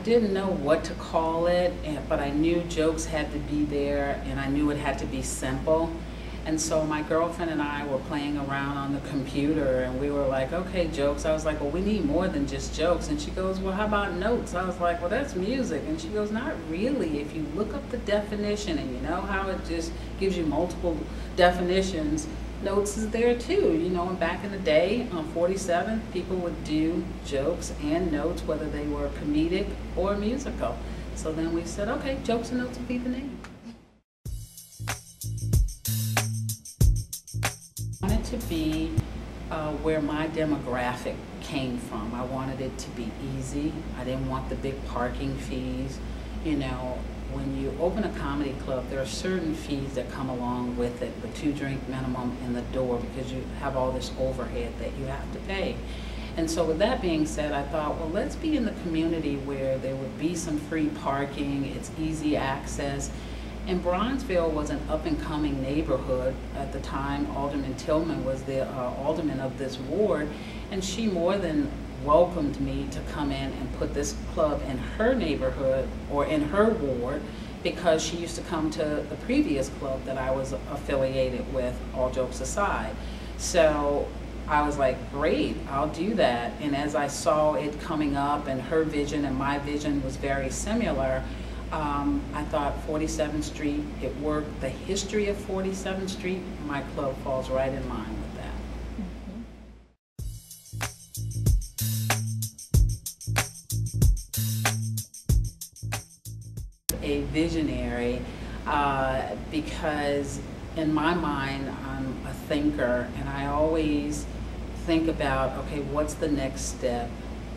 didn't know what to call it, but I knew jokes had to be there, and I knew it had to be simple. And so my girlfriend and I were playing around on the computer, and we were like, okay, jokes. I was like, well, we need more than just jokes. And she goes, well, how about notes? I was like, well, that's music. And she goes, not really. If you look up the definition, and you know how it just gives you multiple definitions, notes is there too. You know, and back in the day on 47th, people would do jokes and notes, whether they were comedic or musical. So then we said, okay, jokes and notes will be the name. I wanted to be where my demographic came from. I wanted it to be easy. I didn't want the big parking fees. You know, when you open a comedy club, there are certain fees that come along with it, the 2-drink minimum in the door, because you have all this overhead that you have to pay. And so with that being said, I thought, well, let's be in the community where there would be some free parking, it's easy access. And Bronzeville was an up-and-coming neighborhood. At the time, Alderman Tillman was the alderman of this ward, and she more than welcomed me to come in and put this club in her neighborhood or in her ward, because she used to come to the previous club that I was affiliated with, all jokes aside. So I was like, great, I'll do that. And as I saw it coming up and her vision and my vision was very similar, I thought 47th Street, it worked. The history of 47th Street, my club falls right in line with that. A visionary, because in my mind, I'm a thinker, and I always think about, okay, what's the next step?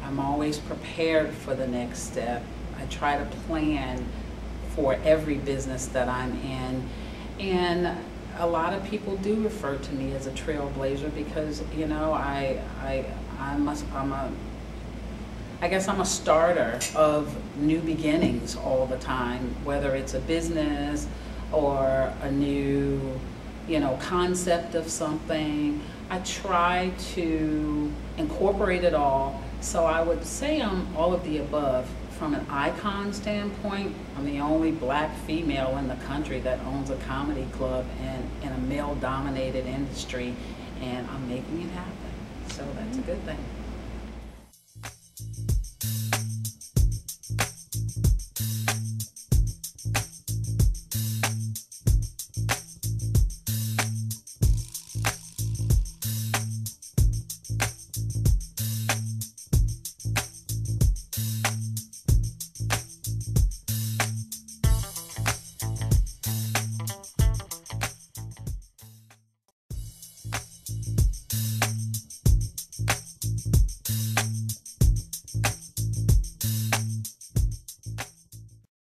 I'm always prepared for the next step. I try to plan for every business that I'm in, and a lot of people do refer to me as a trailblazer because, you know, I guess I'm a starter of new beginnings all the time, whether it's a business or a new, you know, concept of something. I try to incorporate it all. So I would say I'm all of the above. From an icon standpoint, I'm the only black female in the country that owns a comedy club in a male-dominated industry, and I'm making it happen. So that's a good thing.